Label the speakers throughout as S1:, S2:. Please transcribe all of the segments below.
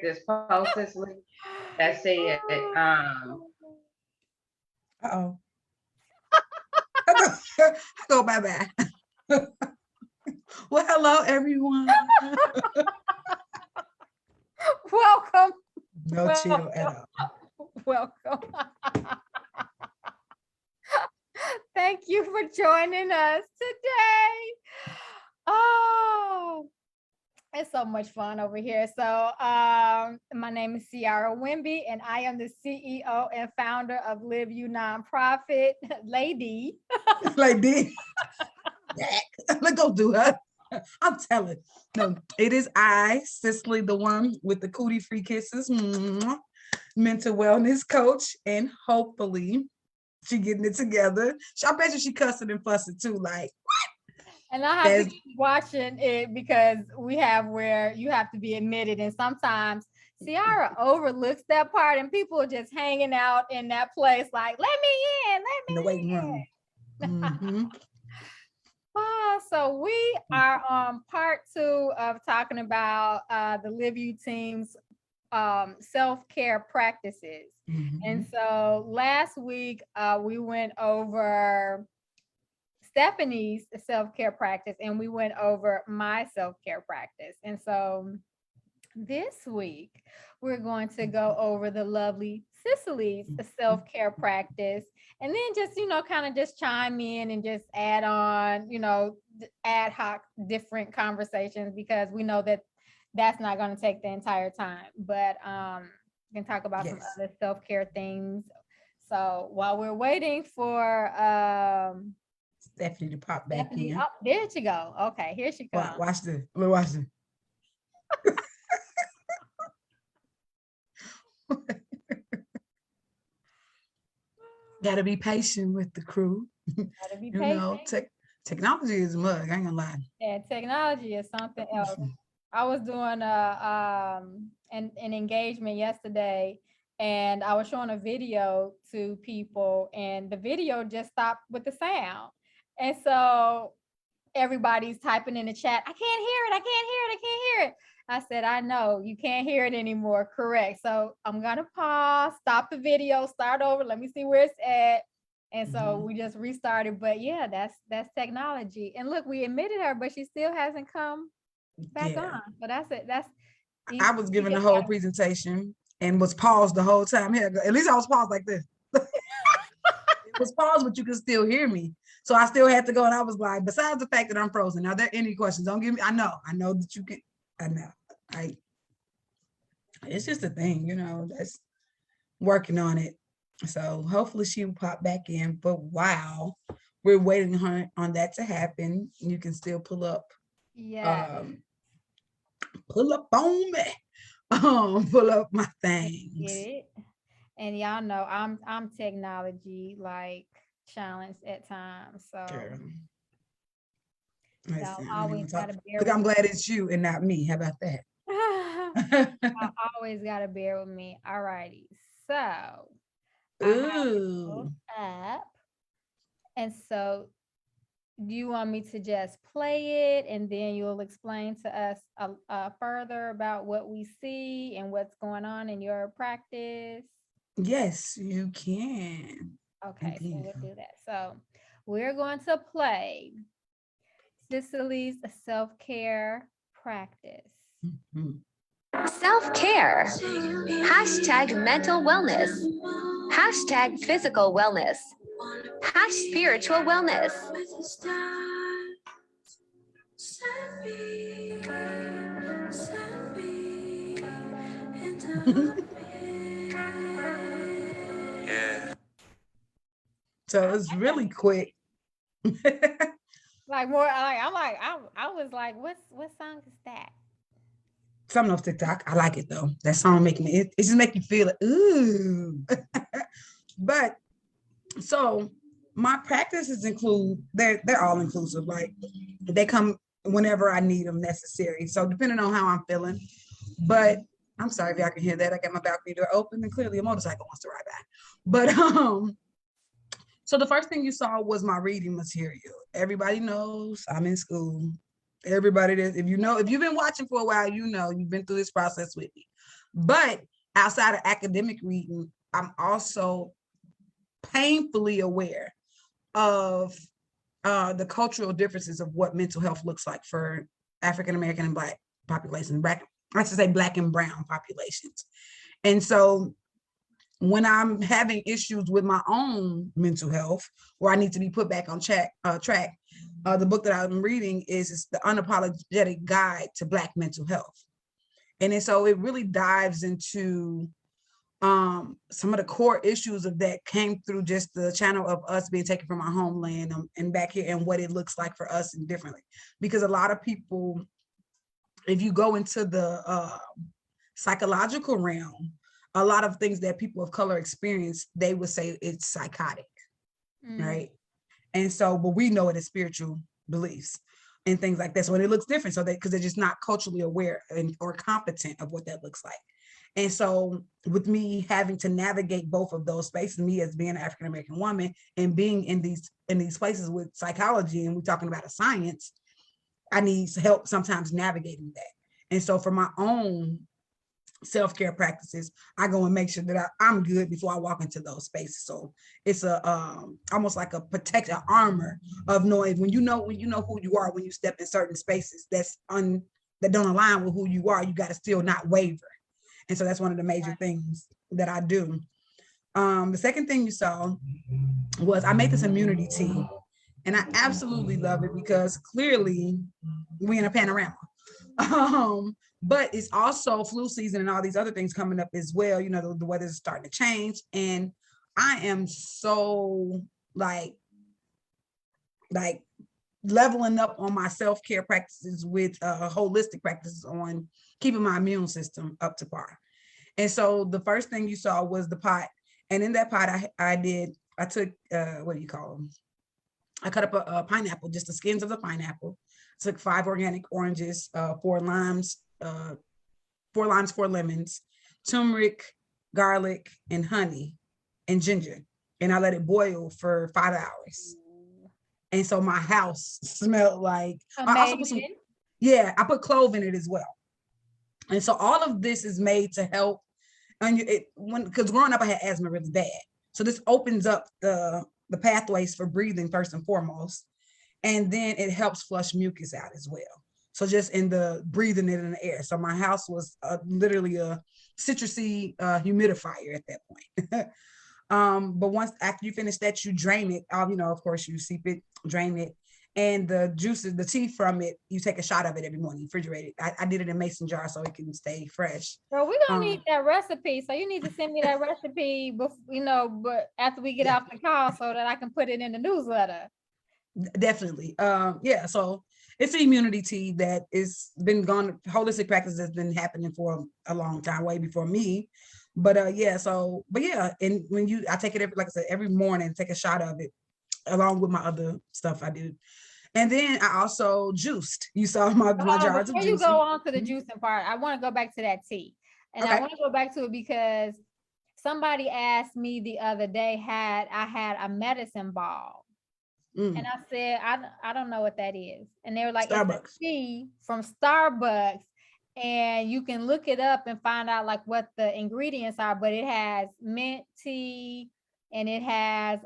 S1: this post, Cicely, that said,
S2: Uh-oh. I go bye-bye. Well, hello, everyone.
S3: Welcome.
S2: No chill at all.
S3: Welcome. Thank you for joining us today. Oh, it's so much fun over here. So my name is CiaraWimby, and I am the CEO and founder of LIV You Nonprofit. Lady.
S2: Like let's go do her. I'm telling. No, it is I, Cicely, the one with the cootie free kisses, mental wellness coach, and hopefully she getting it together. I bet you she cussing and fussing too. Like,
S3: And I have to keep watching it because we have where you have to be admitted, and sometimes Ciara overlooks that part, and people are just hanging out in that place, like, let me
S2: in the waiting room.
S3: in. So we are on part 2 of talking about the LIV You team's self-care practices. And so last week we went over Stephany's self-care practice, and we went over my self-care practice. And so this week we're going to go over the lovely Cicely's self-care practice, and then just, kind of just chime in and just add on, ad hoc different conversations, because we know that that's not going to take the entire time, but we can talk about some other self-care things. So while we're waiting for
S2: Stephany to pop back in.
S3: Oh, there she go. Okay, here she comes.
S2: Watch this. Watch this. Gotta be patient with the crew.
S3: Gotta be patient.
S2: Technology is mug. I ain't gonna lie.
S3: Yeah, technology is something else. I was doing an engagement yesterday, and I was showing a video to people, and the video just stopped with the sound. And so everybody's typing in the chat, I can't hear it, I can't hear it, I can't hear it. I said, I know, you can't hear it anymore, correct. So I'm gonna pause, stop the video, start over, let me see where it's at. And so we just restarted, but yeah, that's technology. And look, we admitted her, but she still hasn't come back on. So that's it.
S2: I was giving the whole presentation and was paused the whole time. Here, at least I was paused like this. It was paused, but you could still hear me. So I still had to go, and I was like, besides the fact that I'm frozen, are there any questions? Don't give me, I know that you can, I know. It's just a thing, that's working on it. So hopefully she will pop back in. But while we're waiting on that to happen, you can still pull up.
S3: Yeah.
S2: Pull up on me. Pull up my things.
S3: And y'all know I'm technology like challenged at times. So always gotta bear.
S2: Look, I'm glad it's you and not me. How about that?
S3: I always gotta bear with me. All righty. So I have it up. And so do you want me to just play it, and then you'll explain to us further about what we see and what's going on in your practice?
S2: Yes, you can.
S3: Okay, so we'll do that. So we're going to play Cicely's self-care practice.
S4: Self-care. Hashtag mental wellness. Hashtag physical wellness. Spiritual wellness.
S2: So it's really quick.
S3: Like more, I was like, what song is that?
S2: Something off TikTok. I like it though. That song making me, it just make you feel like, ooh. But so my practices include, they're all inclusive. Like they come whenever I need them necessary. So depending on how I'm feeling. But I'm sorry if y'all can hear that. I got my balcony door open, and clearly a motorcycle wants to ride by. But so the first thing you saw was my reading material. Everybody knows I'm in school. Everybody that, if you've been watching for a while, you've been through this process with me. But outside of academic reading, I'm also painfully aware of the cultural differences of what mental health looks like for African American and Black populations, I should say Black and brown populations. And so when I'm having issues with my own mental health, where I need to be put back on track, the book that I'm reading is The Unapologetic Guide to Black Mental Health. And then so it really dives into some of the core issues of that came through just the channel of us being taken from our homeland and back here, and what it looks like for us and differently. Because a lot of people, if you go into the psychological realm, a lot of things that people of color experience, they would say it's psychotic, right? And so, but we know it is spiritual beliefs and things like that. So it looks different. So because they're just not culturally aware or competent of what that looks like. And so with me having to navigate both of those spaces, me as being an African-American woman and being in these places with psychology, and we're talking about a science, I need help sometimes navigating that. And so for my own self-care practices, I go and make sure that I'm good before I walk into those spaces. So it's a almost like a protective armor of knowing when you know who you are, when you step in certain spaces that don't align with who you are, you got to still not waver. And so that's one of the major things that I do. The second thing you saw was I made this immunity tea, and I absolutely love it because clearly we in a panorama. But it's also flu season and all these other things coming up as well. You know, the weather's starting to change, and I am so like leveling up on my self-care practices with holistic practices on keeping my immune system up to par. And so the first thing you saw was the pot, and in that pot I took what do you call them? I cut up a pineapple, just the skins of the pineapple. Took 5 organic oranges, 4 limes, 4 lemons, turmeric, garlic, and honey, and ginger. And I let it boil for 5 hours. And so my house smelled like, I also put I put clove in it as well. And so all of this is made to help, because growing up I had asthma really bad. So this opens up the pathways for breathing first and foremost. And then it helps flush mucus out as well. So just in the breathing it in the air. So my house was literally a citrusy humidifier at that point. But once after you finish that, you drain it. Of course, you seep it, drain it, and the juices, the tea from it, you take a shot of it every morning, refrigerate it. I did it in mason jar so it can stay fresh.
S3: Well, we're gonna need that recipe. So you need to send me that recipe, but after we get off the call so that I can put it in the newsletter.
S2: Definitely. So it's an immunity tea that is been gone. Holistic practice has been happening for a long time, way before me. But and when I take it every morning, take a shot of it along with my other stuff I do. And then I also juiced. You saw my jars of juicing.
S3: Before you go on to the juicing part, I want to go back to that tea. And I want to go back to it because somebody asked me the other day, I had a medicine ball. And I said, I don't know what that is. And they were like, Starbucks. It's a tea from Starbucks. And you can look it up and find out like what the ingredients are, but it has mint tea and it has,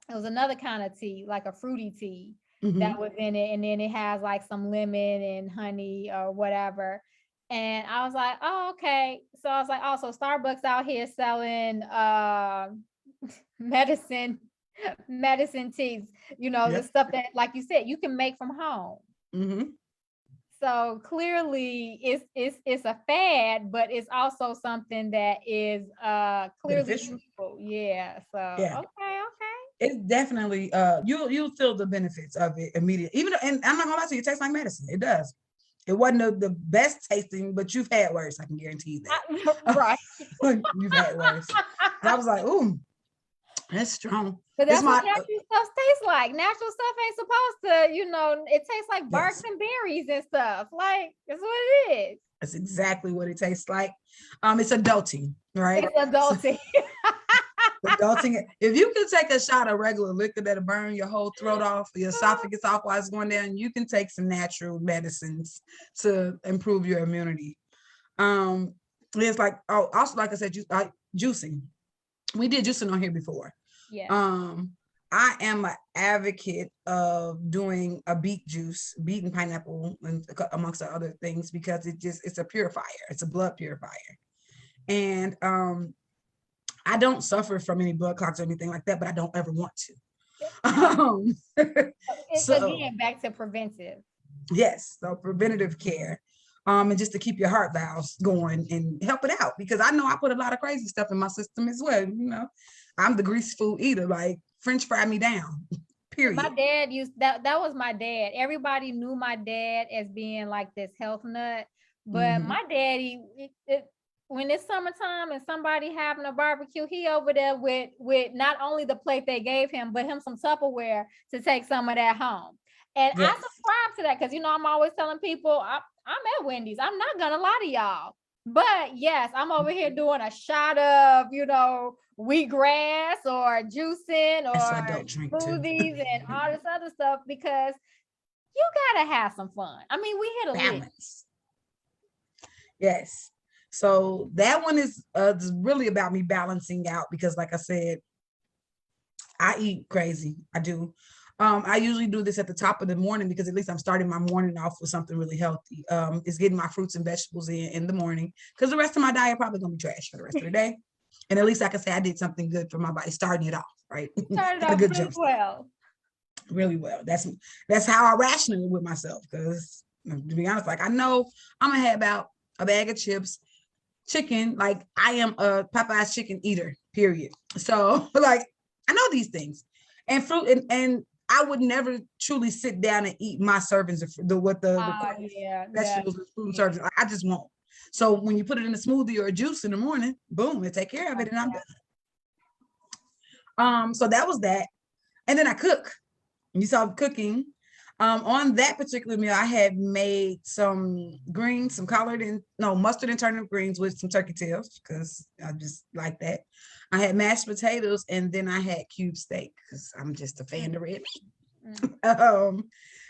S3: it was another kind of tea, like a fruity tea that was in it. And then it has like some lemon and honey or whatever. And I was like, oh, okay. So I was like, oh, so Starbucks out here selling medicine teas, the stuff that, like you said, you can make from home. So clearly it's a fad, but it's also something that is clearly useful. Yeah. So okay.
S2: It's definitely you'll feel the benefits of it immediately. Even and I'm not gonna lie to you, it tastes like medicine. It does. It wasn't the best tasting, but you've had worse. I can guarantee you that.
S3: Right.
S2: You've had worse. And I was like, ooh, that's strong.
S3: But that's what natural stuff tastes like. Natural stuff ain't supposed to, it tastes like barks and berries and stuff. Like, that's what it is.
S2: That's exactly what it tastes like. It's adulting, right?
S3: It's adulting.
S2: Adulting. If you can take a shot of regular liquor that'll burn your whole throat off, your esophagus off while it's going down, you can take some natural medicines to improve your immunity. It's like, oh, also, like I said, juicing. We did juicing on here before.
S3: Yeah.
S2: I am an advocate of doing a beet juice, beet and pineapple, and amongst the other things, because it's a purifier. It's a blood purifier. And I don't suffer from any blood clots or anything like that, but I don't ever want to. So
S3: Again, back to preventive.
S2: yes, so preventative care. And just to keep your heart valves going and help it out, because I know I put a lot of crazy stuff in my system as well. You know, I'm the grease food eater, like French fry me down, period.
S3: My dad used that was my dad. Everybody knew my dad as being like this health nut, but my daddy, when it's summertime and somebody having a barbecue, he over there with not only the plate they gave him, but him some Tupperware to take some of that home. And I subscribe to that, because, you know, I'm always telling people I'm at Wendy's. I'm not gonna lie to y'all. But yes, I'm over here doing a shot of, you know, wheatgrass or juicing or smoothies and all this other stuff, because you gotta have some fun. I mean, we hit a balance.
S2: Yes. So that one is really about me balancing out, because like I said, I eat crazy. I do. I usually do this at the top of the morning, because at least I'm starting my morning off with something really healthy. It's getting my fruits and vegetables in the morning, because the rest of my diet probably gonna be trash for the rest of the day. And at least I can say I did something good for my body, starting it off, right?
S3: Started off really well.
S2: Really well. That's how I ration it with myself, because to be honest, like I know I'm gonna have about a bag of chips, chicken. Like I am a Popeye's chicken eater, period. So like I know these things, and fruit, and I would never truly sit down and eat my servings of the vegetables and fruit servings. I just won't. So when you put it in a smoothie or a juice in the morning, boom, it take care of it, and I'm done. So that was that, and then I cook. You saw cooking. On that particular meal, I had made some greens, some mustard and turnip greens with some turkey tails, because I just like that. I had mashed potatoes, and then I had cube steak, because I'm just a fan of red meat.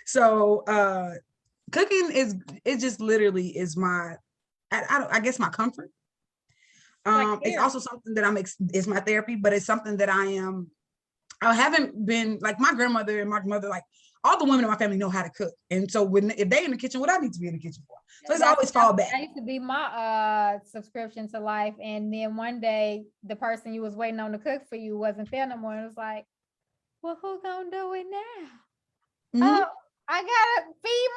S2: So cooking it just literally is my, I guess my comfort. It's also something that it's my therapy, but it's something that I haven't been, like my grandmother and my mother, like all the women in my family know how to cook. And so if they in the kitchen, what I need to be in the kitchen for? So it's always fall back.
S3: That used to be my subscription to Life. And then one day the person you was waiting on to cook for you wasn't there no more. And it was like, well, who gonna do it now? Oh, I gotta feed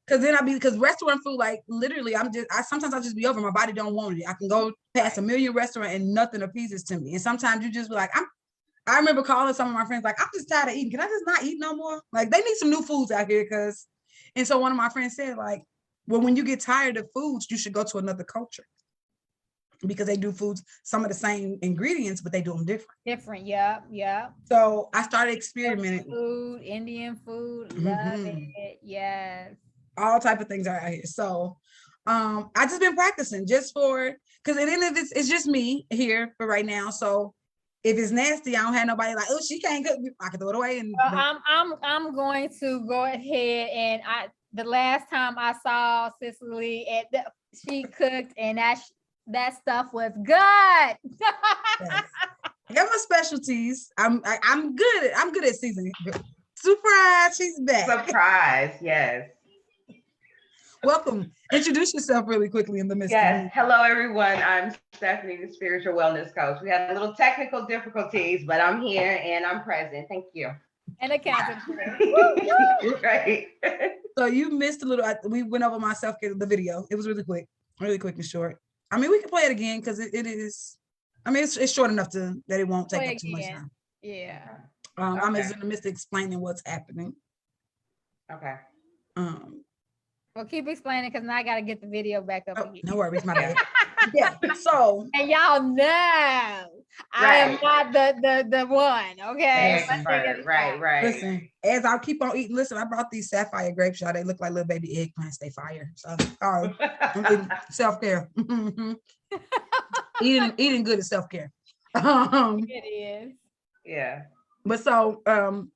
S3: myself.
S2: Because restaurant food, like literally, sometimes I'll just be over, my body don't want it. I can go past a million restaurants and nothing appeases to me. And sometimes you just be like, I remember calling some of my friends, like, I'm just tired of eating. Can I just not eat no more? Like, they need some new foods out here, and so one of my friends said, like, well, when you get tired of foods, you should go to another culture, because they do foods, some of the same ingredients, but they do them different.
S3: Yeah.
S2: So I started experimenting.
S3: Food, Indian food, love it. Yes.
S2: All type of things are out here. So I just been practicing because at the end of this, it's just me here for right now. So if it's nasty, I don't have nobody like, oh, she can't cook. I can throw it away. And
S3: I'm going to go ahead, and the last time I saw Cicely she cooked, and that stuff was good.
S2: Yes. I got my specialties. I'm good at seasoning. Surprise, she's back.
S1: Surprise, yes.
S2: Welcome. Introduce yourself really quickly in the midst.
S1: Yes. Hello, everyone. I'm Stephany, the spiritual wellness coach. We had a little technical difficulties, but I'm here and I'm present. Thank you.
S3: And accountant.
S1: Right.
S2: So you missed a little. We went over my self-care, the video. It was really quick and short. I mean, we can play it again because it is. I mean, it's short enough that it won't take up too much time.
S3: Yeah.
S2: I'm just in the midst of explaining what's happening.
S1: Okay.
S3: Well, keep explaining, because now I got to get the video back up again.
S2: No worries, my bad. Yeah. So.
S3: And y'all know I am not the one. Okay.
S1: Right.
S2: Listen, as I keep on eating, listen, I brought these sapphire grapes, y'all. They look like little baby eggplants. They fire. So, self-care. Eating good is self-care.
S3: It is.
S1: Yeah.
S2: But so, so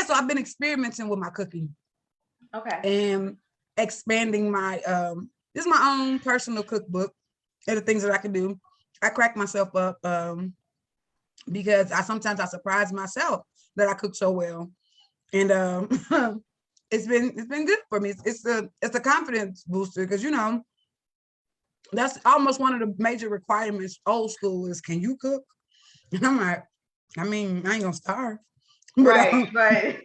S2: I've been experimenting with my cooking.
S1: Okay.
S2: And expanding my this is my own personal cookbook and the things that I can do. I crack myself up because sometimes I surprise myself that I cook so well. And it's been good for me. It's a confidence booster because that's almost one of the major requirements. Old school is, can you cook? And I'm like, I ain't gonna starve.
S1: Right, but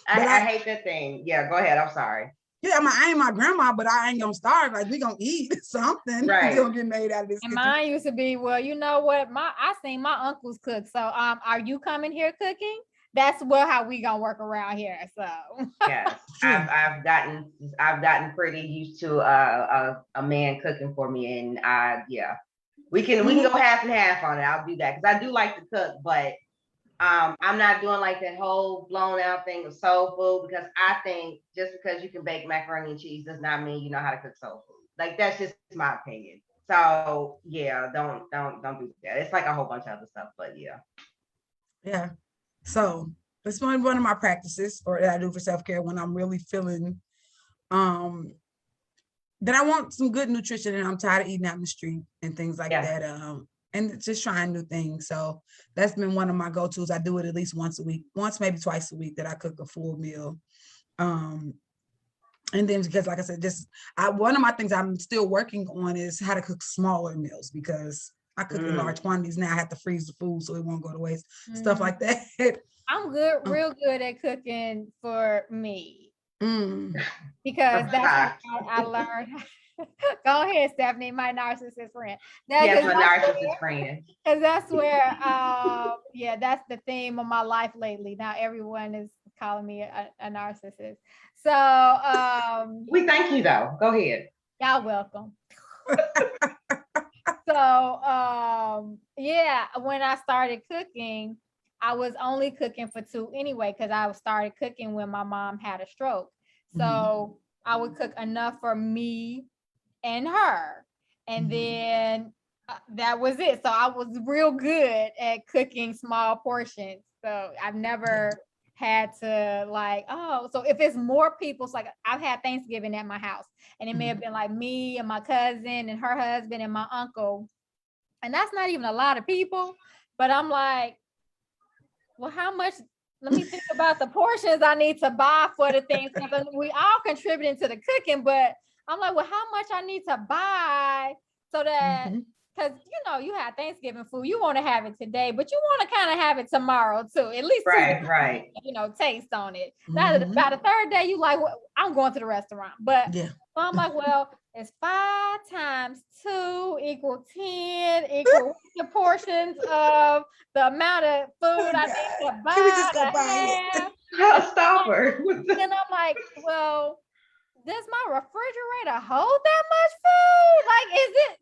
S1: I hate that thing. Yeah, go ahead. I'm sorry.
S2: Yeah, I ain't my grandma, but I ain't gonna starve. Like, we gonna eat something.
S1: Right.
S2: Gonna get made out of this.
S3: And mine used to be, well, you know what? I seen my uncles cook. So are you coming here cooking? That's how we gonna work around here. So
S1: yes, I've gotten pretty used to a man cooking for me, and we can go half and half on it. I'll do that because I do like to cook, but I'm not doing like that whole blown out thing of soul food, because I think just because you can bake macaroni and cheese does not mean you know how to cook soul food. Like, that's just my opinion. So yeah, don't do that. It's like a whole bunch of other stuff, but yeah.
S2: Yeah. So it's one of my practices or that I do for self-care when I'm really feeling that I want some good nutrition and I'm tired of eating out in the street and things like that. And just trying new things. So that's been one of my go-tos. I do it at least once a week, maybe twice a week, that I cook a full meal. And then because, like I said, one of my things I'm still working on is how to cook smaller meals, because I cook in large quantities now. I have to freeze the food so it won't go to waste, stuff like that.
S3: I'm real good at cooking for me. Because that's what I learned. Go ahead, Stephany, my narcissist friend.
S1: Yes, my narcissist friend.
S3: Because that's where, that's the theme of my life lately. Now everyone is calling me a narcissist. So
S1: we thank you though. Go ahead.
S3: Y'all welcome. So when I started cooking, I was only cooking for two anyway, because I started cooking when my mom had a stroke. So I would cook enough for me and her. And then that was it. So I was real good at cooking small portions. So I've never had to so if it's more people, it's like I've had Thanksgiving at my house, and it may have been like me and my cousin and her husband and my uncle. And that's not even a lot of people, but I'm like, well, how much? Let me think about the portions I need to buy for the things. We all contributing to the cooking, but I'm like, well, how much I need to buy so that, because you have Thanksgiving food, you want to have it today, but you want to kind of have it tomorrow too, at least
S1: right.
S3: Taste on it. By the third day, you like, well, I'm going to the restaurant, but so I'm like, well, it's 5 times 2 equal 10 equal the portions of the amount of food I need to buy.
S2: Can we just go buy it?
S1: Stop her.
S3: And I'm like, well, does my refrigerator hold that much food? Like,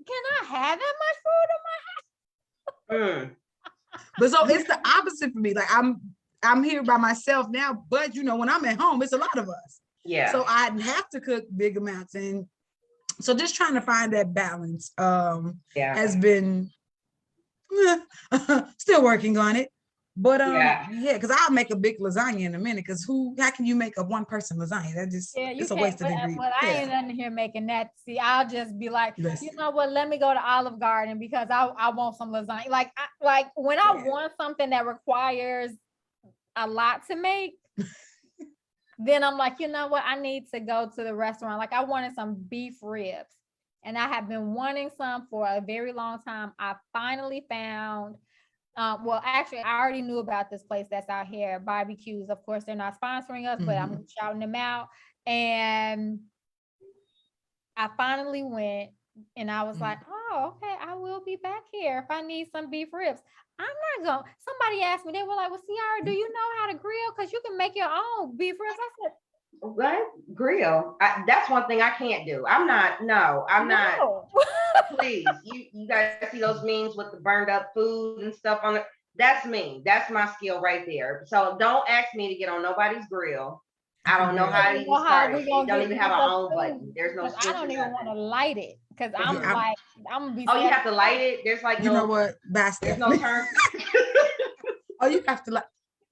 S3: can I have that much food in my house?
S2: But so it's the opposite for me. Like, I'm here by myself now, but when I'm at home, it's a lot of us.
S1: Yeah.
S2: So I have to cook big amounts, and so just trying to find that balance has been still working on it. But because I'll make a big lasagna in a minute. Because how can you make a one person lasagna? That just it's a waste of ingredients.
S3: Well, I ain't under here making that. See, I'll just be like, you know what? Let me go to Olive Garden because I want some lasagna. Like when I want something that requires a lot to make, then I'm like, you know what? I need to go to the restaurant. Like, I wanted some beef ribs, and I have been wanting some for a very long time. I finally found. Well, actually, I already knew about this place that's out here, Barbecues. Of course, they're not sponsoring us, but I'm shouting them out. And I finally went, and I was like, oh, okay, I will be back here if I need some beef ribs. I'm not going. Somebody asked me, they were like, well, Ciara, do you know how to grill? Because you can make your own beef ribs. I said,
S1: what? Grill? That's one thing I can't do. I'm not. Please, you guys see those memes with the burned up food and stuff on it? That's me. That's my skill right there. So don't ask me to get on nobody's grill. I don't know how to even start it. We don't even have our own button. There's no.
S3: I don't even want to light it because I'm gonna be.
S1: Oh, you have to light it. There's like
S2: you know what? That's
S1: there's no turn.
S2: Oh, you have to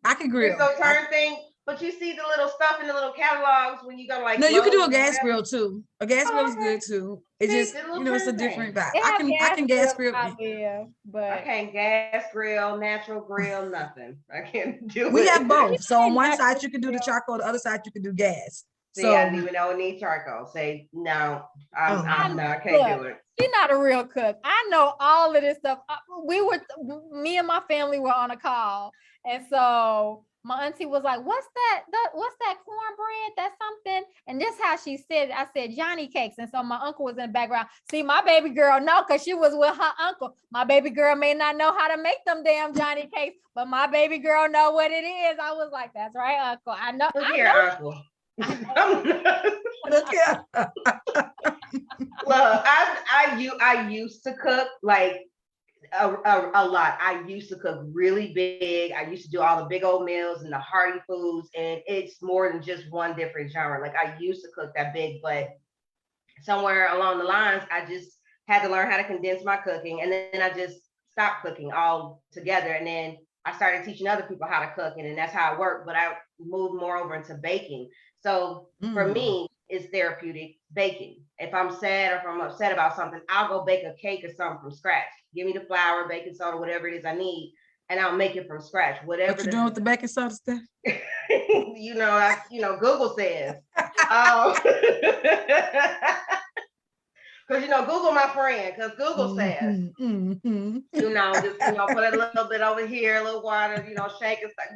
S2: I can grill.
S1: There's no turn thing. But you see the little stuff in the little catalogs when you go like.
S2: No, you can do a
S1: Lowe's or
S2: gas
S1: whatever.
S2: grill too. A gas grill is
S1: okay.
S2: good too. It
S1: See,
S2: just,
S1: the little
S2: you know, it's a
S1: turn
S2: different
S1: thing.
S2: vibe.
S3: They
S2: I
S3: have
S2: can gas
S3: grills
S2: grill.
S3: out there, but
S1: I can't gas grill, natural grill, nothing. I can't do
S2: We
S1: it.
S2: have both. So on one
S3: Natural
S2: side you can do the
S3: grill.
S2: charcoal, the other side you can do gas.
S1: See, I
S2: So
S1: didn't even know it need charcoal. Say no,
S2: Oh.
S1: I'm no, I can't do it.
S3: She's not a real cook. I know all of this stuff. Me and my family were on a call, and so my auntie was like, "What's that? What's that cornbread? That's something." And this how she said it. I said Johnny cakes, and so my uncle was in the background. See, my baby girl know because she was with her uncle. My baby girl may not know how to make them damn Johnny cakes, but my baby girl know what it is. I was like, "That's right, uncle. I know."
S1: Look
S3: I
S1: here,
S3: know.
S1: Uncle.
S2: look here.
S1: Look, I used to cook like a lot. I used to cook really big. I used to do all the big old meals and the hearty foods, and it's more than just one different genre. Like I used to cook that big, but somewhere along the lines, I just had to learn how to condense my cooking, and then I just stopped cooking all together, and then I started teaching other people how to cook, and then that's how it worked. But I moved more over into baking. So for me, it's therapeutic baking. If I'm sad or if I'm upset about something, I'll go bake a cake or something from scratch. Give me the flour, baking soda, whatever it is I need, and I'll make it from scratch. Whatever.
S2: What you doing with the baking soda stuff?
S1: Google says. Because Google my friend. Because Google says. Just put a little bit over here, a little water. Shake and stuff.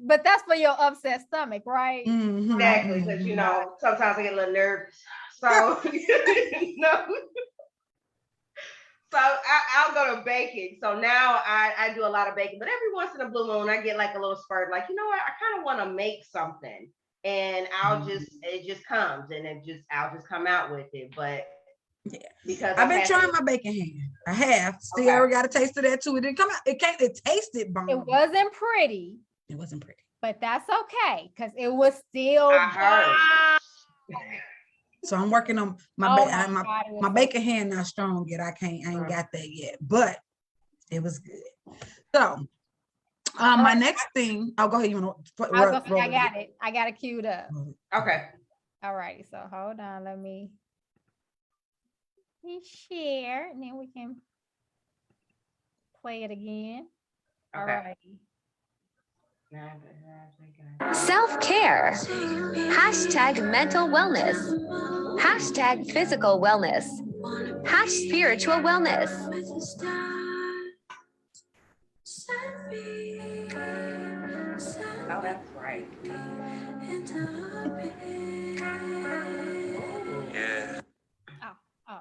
S3: But that's for your upset stomach, right?
S1: Exactly, because sometimes I get a little nervous. So so I'll go to baking. So now I do a lot of baking, but every once in a blue moon I get like a little spurt. Like, you know what? I kind of want to make something, and it just comes, and I'll just come out with it. But
S2: yeah,
S1: because
S2: I've been trying my baking hand. I have. Ciara got a taste of that too. It didn't come out. It tasted bomb.
S3: It wasn't pretty.
S2: It wasn't pretty.
S3: But that's okay, because it was still
S2: So I'm working on my baking hand not strong yet. I ain't got that yet, but it was good. So my next thing, I'll go ahead.
S3: I got it. I got it queued up.
S1: Okay.
S3: All right. So hold on. Let me share, and then we can play it again. All right.
S4: Self-care. Hashtag mental wellness. Hashtag physical wellness. Spiritual wellness.
S1: Oh, that's right.
S5: Yeah.
S3: Oh.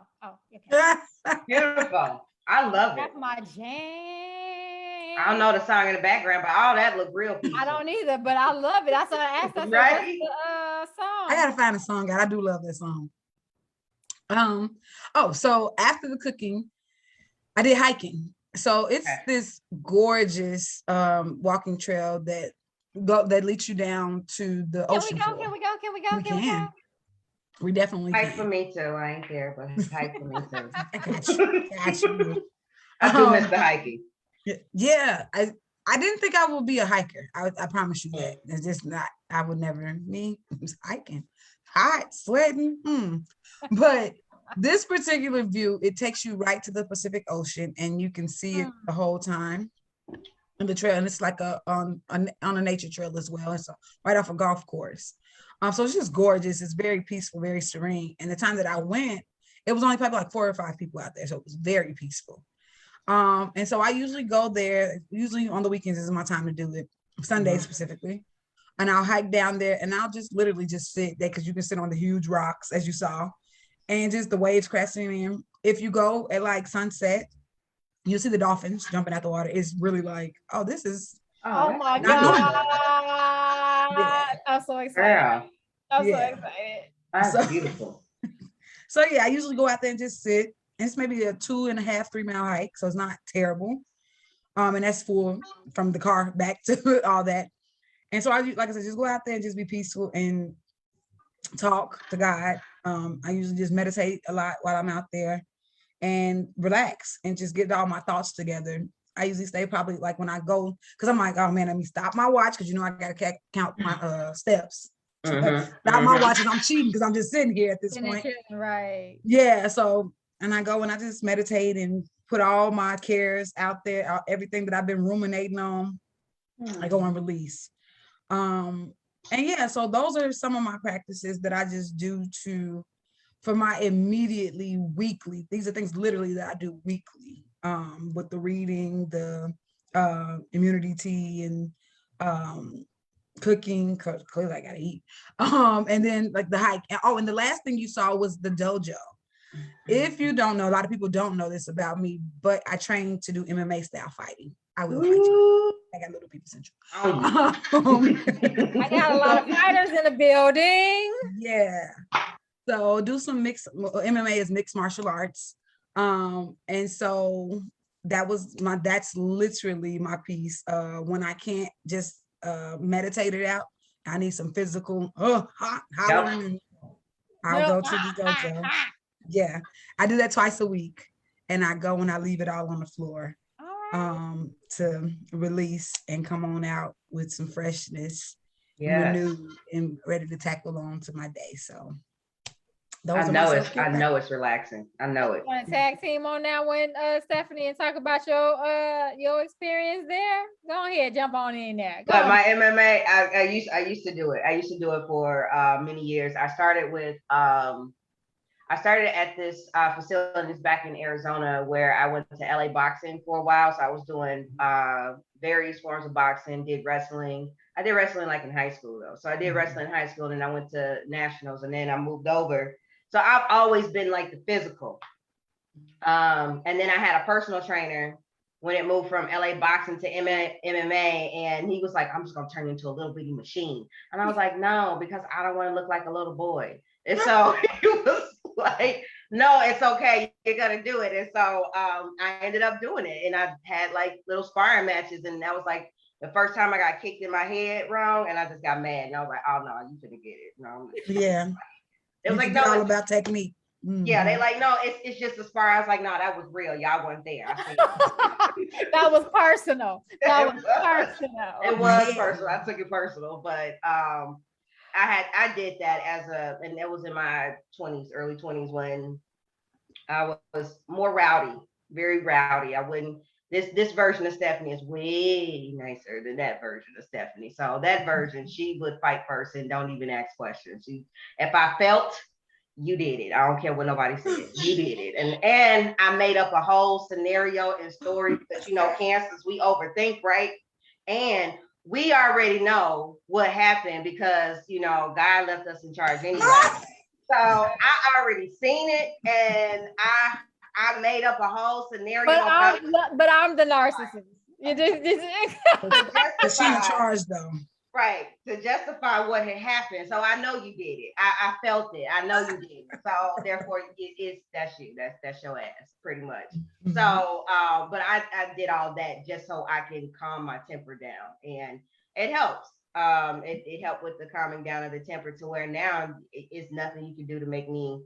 S3: Okay.
S1: Beautiful. I love it.
S3: That's my jam.
S1: I don't know the song in the background, but all that look real peaceful.
S3: I don't either, but I love it. That's what I asked. What's the song?
S2: I gotta find a song, God. I do love that song. So after the cooking, I did hiking. So it's this gorgeous walking trail that leads you down to the ocean.
S3: Can we go?
S2: We definitely
S1: hike
S2: can.
S1: For me too. I ain't care, but hike for me too.
S2: I got you.
S1: I do miss the hiking.
S2: Yeah, I didn't think I would be a hiker. I promise you that. It's just not. I would never. Me hiking, hot, sweating. But this particular view, it takes you right to the Pacific Ocean, and you can see it the whole time on the trail. And it's like on a nature trail as well. It's right off a golf course. So it's just gorgeous. It's very peaceful, very serene. And the time that I went, it was only probably like 4 or 5 people out there, so it was very peaceful. And so I usually go there. Usually on the weekends is my time to do it, Sundays specifically. And I'll hike down there, and I'll just literally just sit there because you can sit on the huge rocks as you saw, and just the waves crashing in. If you go at like sunset, you'll see the dolphins jumping out the water. It's really like, oh, this is.
S3: Oh my God.
S2: Yeah.
S3: I'm so excited. I'm so excited.
S1: That's beautiful.
S2: So yeah, I usually go out there and just sit. It's maybe a 2.5, 3 mile hike, so it's not terrible. And that's full from the car back to all that. And so like I said, just go out there and just be peaceful and talk to God. I usually just meditate a lot while I'm out there and relax and just get all my thoughts together. I usually stay probably like when I go, because I'm like, oh man, let me stop my watch, because I gotta count my steps. Stop my watch, because I'm cheating, because I'm just sitting here at this point.
S3: Right.
S2: Yeah. So, and I go and I just meditate and put all my cares out there, everything that I've been ruminating on. I go and release. And yeah, so those are some of my practices that I just do for my immediately weekly. These are things literally that I do weekly, with the reading, the immunity tea, and cooking, because clearly I gotta eat. And then like the hike. And the last thing you saw was the dojo. If you don't know, a lot of people don't know this about me, but I train to do MMA style fighting. I will fight you. I got little people central.
S3: I got a lot of fighters in the building.
S2: Yeah. So do some MMA is mixed martial arts. And so that's literally my piece. When I can't just meditate it out, I need some physical hollering. I'll go to the dojo. Yeah, I do that twice a week, and I go and I leave it all on the floor, to release and come on out with some freshness, renewed and ready to tackle on to my day. So
S1: I know it's relaxing. I know it.
S3: Want to tag team on that one, Stephany, and talk about your experience there? Go ahead, jump on in there.
S1: But my MMA, I used to do it. I used to do it for many years. I started at this facility back in Arizona, where I went to LA boxing for a while. So I was doing various forms of boxing, did wrestling. I did wrestling like in high school though. So I did wrestling in high school, and then I went to nationals, and then I moved over. So I've always been like the physical. And then I had a personal trainer when it moved from LA boxing to MMA, and he was like, I'm just gonna turn into a little bitty machine. And I was like, no, because I don't want to look like a little boy. And so he was like, no, it's okay, you're gonna do it. And so I ended up doing it, and I had like little sparring matches, and that was like the first time I got kicked in my head wrong, and I just got mad, and I was like, oh no, you finna get it. No,
S2: yeah,
S1: it was like, no,
S2: all about technique.
S1: Yeah, they like, no, it's just a spar. I was like, no, that was real. Y'all weren't there.
S3: That was personal. That was personal.
S1: It was personal. I took it personal, but I did that and that was in my 20s, early 20s, when I was more rowdy, very rowdy. I wouldn't. This version of Stephany is way nicer than that version of Stephany. So that version, she would fight first and don't even ask questions. If I felt, you did it. I don't care what nobody said. You did it. And I made up a whole scenario and story because, cancers, we overthink, right? And we already know what happened because, God left us in charge anyway. So I already seen it, and I made up a whole scenario.
S3: But I'm the narcissist. You
S2: just she's in charge though.
S1: Right, to justify what had happened. So I know you did it. I felt it. I know you did it. So therefore, that's you. That's your ass, pretty much. Mm-hmm. So, but I did all that just so I can calm my temper down, and it helps. It helped with the calming down of the temper to where now it's nothing you can do to make me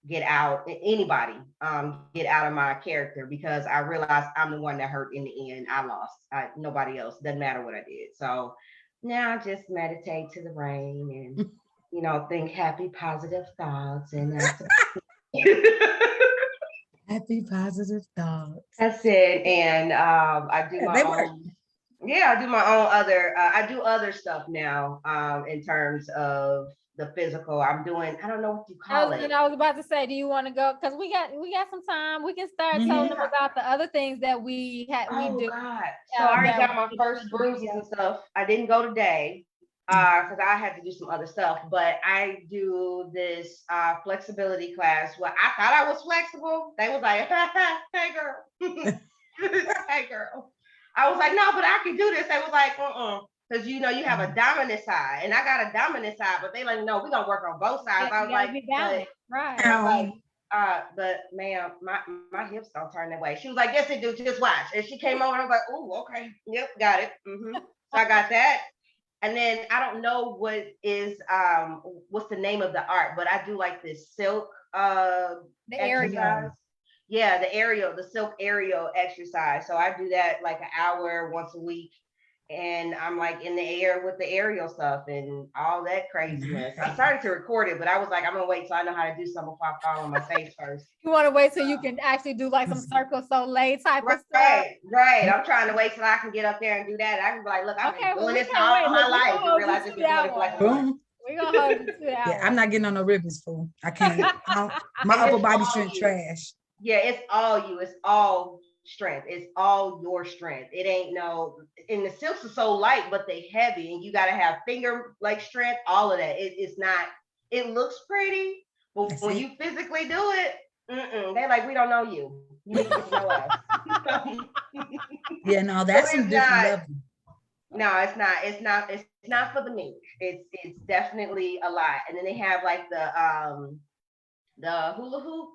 S1: get out of my character, because I realized I'm the one that hurt in the end. I lost. Nobody else. Doesn't matter what I did. So now just meditate to the rain and, think happy, positive thoughts. And
S2: happy, positive thoughts.
S1: That's it. And I do my own. Yeah, I do my own I do other stuff now in terms of the physical. I'm doing, I don't know what you call it.
S3: I was about to say, do you want to go? Because we got some time. We can start telling them about the other things that we do.
S1: God. So I already got my first bruises and stuff. I didn't go today because I had to do some other stuff, but I do this flexibility class. Well, I thought I was flexible. They was like, hey girl. Hey girl. I was like, no, but I can do this. They was like, because you have a dominant side, and I got a dominant side, but they like, no, we're gonna work on both sides. I was like,
S3: right.
S1: I'm like, but ma'am, my hips don't turn that way. She was like, yes, it do. Just watch. And she came over, and I was like, oh, okay, yep, got it. So I got that, and then I don't know what is what's the name of the art, but I do like this silk
S3: the exercise.
S1: Yeah, the silk aerial exercise. So I do that like an hour once a week. And I'm like in the air with the aerial stuff and all that craziness. I started to record it, but I was like, I'm gonna wait till I know how to do something before I fall on my face first.
S3: You want to wait till you can actually do like some Cirque du Soleil type of stuff.
S1: Right. I'm trying to wait till I can get up there and do that. I can be like, look, I've been doing this all my life. You realize I've been doing it for like a month.
S3: We're gonna hold you to that.
S2: Yeah, I'm not getting on no ribbons, fool. I can't. My upper body strength trash.
S1: Yeah, it's all you. It's all strength. It's all your strength. It ain't no. And the silks are so light, but they heavy, and you got to have finger like strength. All of that. It's not. It looks pretty, but when you physically do it, they're like, we don't know you. You need to know us.
S2: Yeah, no, that's some different level.
S1: No, it's not. It's not for the meek. It's definitely a lot. And then they have like the hula hoop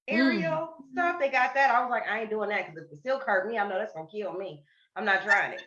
S1: aerial stuff. They got that. I was like, I ain't doing that because if the silk hurt me, I know that's gonna kill me. I'm not trying it.